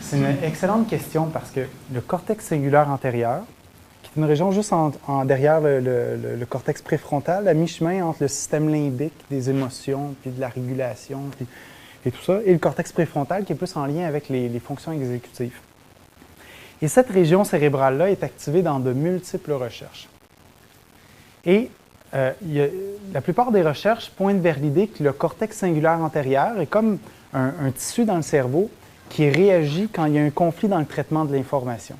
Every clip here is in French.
C'est une excellente question parce que le cortex cingulaire antérieur, qui est une région juste derrière le cortex préfrontal, à mi-chemin entre le système limbique des émotions, puis de la régulation, et tout ça, et le cortex préfrontal qui est plus en lien avec les fonctions exécutives. Et cette région cérébrale-là est activée dans de multiples recherches. Et la plupart des recherches pointent vers l'idée que le cortex cingulaire antérieur est comme un tissu dans le cerveau qui réagit quand il y a un conflit dans le traitement de l'information.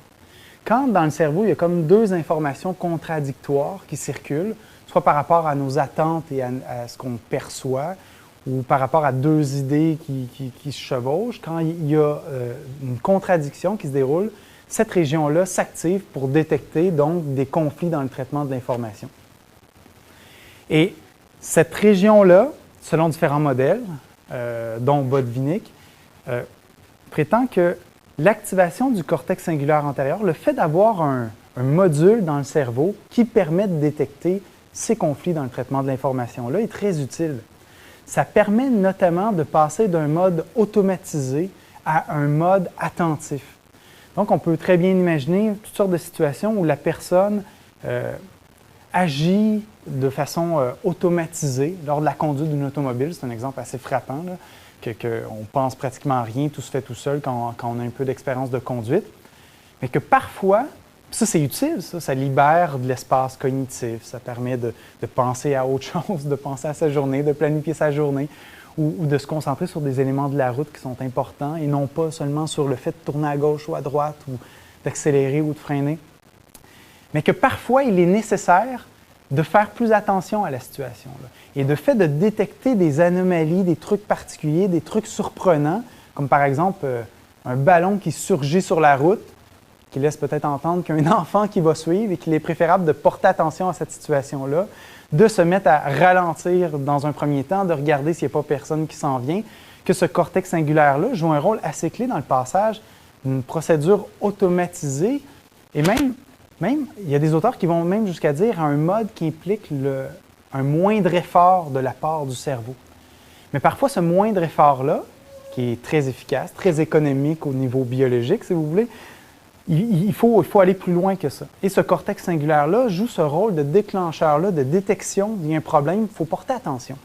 Quand dans le cerveau, il y a comme deux informations contradictoires qui circulent, soit par rapport à nos attentes et à ce qu'on perçoit, ou par rapport à deux idées qui se chevauchent, quand il y a une contradiction qui se déroule, cette région-là s'active pour détecter donc des conflits dans le traitement de l'information. Et cette région-là, selon différents modèles, dont Botvinnik, prétend que l'activation du cortex cingulaire antérieur, le fait d'avoir un module dans le cerveau qui permet de détecter ces conflits dans le traitement de l'information-là est très utile. Ça permet notamment de passer d'un mode automatisé à un mode attentif. Donc, on peut très bien imaginer toutes sortes de situations où la personne agit de façon automatisée lors de la conduite d'une automobile. C'est un exemple assez frappant, là, qu'on pense pratiquement à rien, tout se fait tout seul quand on a un peu d'expérience de conduite. Mais que parfois, ça c'est utile, ça libère de l'espace cognitif, ça permet de penser à autre chose, de penser à sa journée, de planifier sa journée, ou de se concentrer sur des éléments de la route qui sont importants et non pas seulement sur le fait de tourner à gauche ou à droite ou d'accélérer ou de freiner. Mais que parfois, il est nécessaire de faire plus attention à la situation. Là. Et de fait de détecter des anomalies, des trucs particuliers, des trucs surprenants, comme par exemple un ballon qui surgit sur la route, qui laisse peut-être entendre qu'il y a un enfant qui va suivre et qu'il est préférable de porter attention à cette situation-là, de se mettre à ralentir dans un premier temps, de regarder s'il n'y a pas personne qui s'en vient, que ce cortex cingulaire-là joue un rôle assez clé dans le passage d'une procédure automatisée et même, il y a des auteurs qui vont même jusqu'à dire un mode qui implique un moindre effort de la part du cerveau. Mais parfois, ce moindre effort-là, qui est très efficace, très économique au niveau biologique, si vous voulez, il faut aller plus loin que ça. Et ce cortex cingulaire-là joue ce rôle de déclencheur-là, de détection d'il y a un problème, il faut porter attention.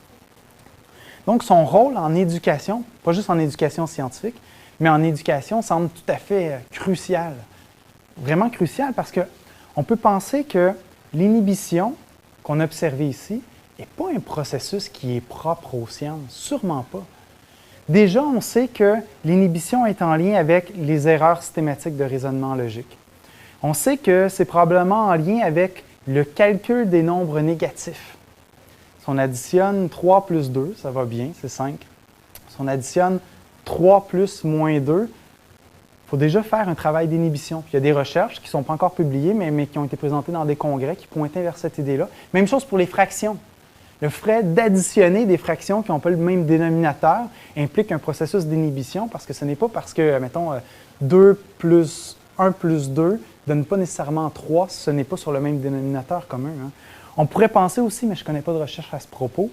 Donc, son rôle en éducation, pas juste en éducation scientifique, mais en éducation, semble tout à fait crucial. Vraiment crucial parce qu'on peut penser que l'inhibition qu'on a observée ici n'est pas un processus qui est propre aux sciences, sûrement pas. Déjà, on sait que l'inhibition est en lien avec les erreurs systématiques de raisonnement logique. On sait que c'est probablement en lien avec le calcul des nombres négatifs. Si on additionne 3 plus 2, ça va bien, c'est 5. Si on additionne 3 plus moins 2, il faut déjà faire un travail d'inhibition. Il y a des recherches qui ne sont pas encore publiées, mais qui ont été présentées dans des congrès qui pointaient vers cette idée-là. Même chose pour les fractions. Le fait d'additionner des fractions qui n'ont pas le même dénominateur implique un processus d'inhibition parce que ce n'est pas parce que, mettons, 2 plus 1 plus 2 ne donne pas nécessairement 3 si ce n'est pas sur le même dénominateur commun. Hein. On pourrait penser aussi, mais je ne connais pas de recherche à ce propos,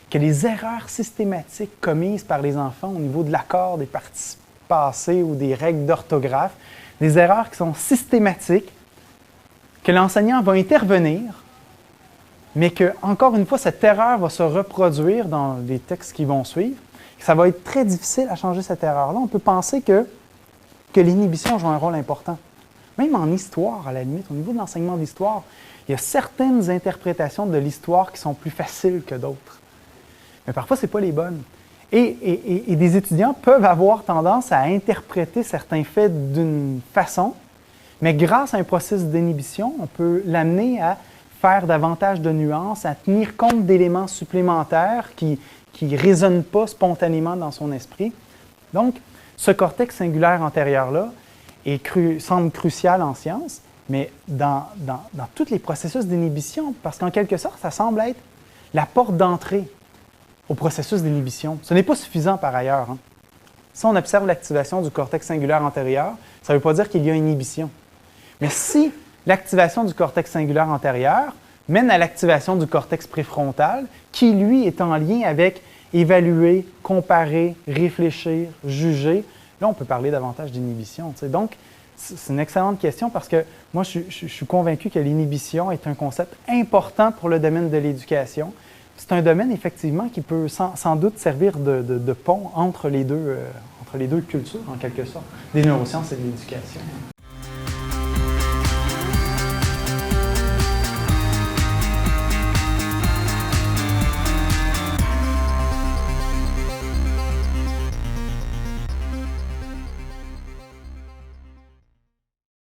que les erreurs systématiques commises par les enfants au niveau de l'accord des participes passées ou des règles d'orthographe, des erreurs qui sont systématiques, que l'enseignant va intervenir, mais que, encore une fois, cette erreur va se reproduire dans les textes qui vont suivre. Ça va être très difficile à changer cette erreur-là. On peut penser que l'inhibition joue un rôle important. Même en histoire, à la limite, au niveau de l'enseignement d'histoire, il y a certaines interprétations de l'histoire qui sont plus faciles que d'autres. Mais parfois, ce n'est pas les bonnes. Et des étudiants peuvent avoir tendance à interpréter certains faits d'une façon, mais grâce à un processus d'inhibition, on peut l'amener à faire davantage de nuances, à tenir compte d'éléments supplémentaires qui ne résonnent pas spontanément dans son esprit. Donc, ce cortex cingulaire antérieur-là semble crucial en sciences, mais dans tous les processus d'inhibition, parce qu'en quelque sorte, ça semble être la porte d'entrée au processus d'inhibition. Ce n'est pas suffisant par ailleurs. Hein. Si on observe l'activation du cortex cingulaire antérieur, ça ne veut pas dire qu'il y a inhibition. Mais si l'activation du cortex cingulaire antérieur mène à l'activation du cortex préfrontal, qui, lui, est en lien avec évaluer, comparer, réfléchir, juger, là, on peut parler davantage d'inhibition. Donc, c'est une excellente question parce que moi, je suis convaincu que l'inhibition est un concept important pour le domaine de l'éducation. C'est un domaine, effectivement, qui peut sans doute servir de pont entre les deux cultures, en quelque sorte, des neurosciences et de l'éducation.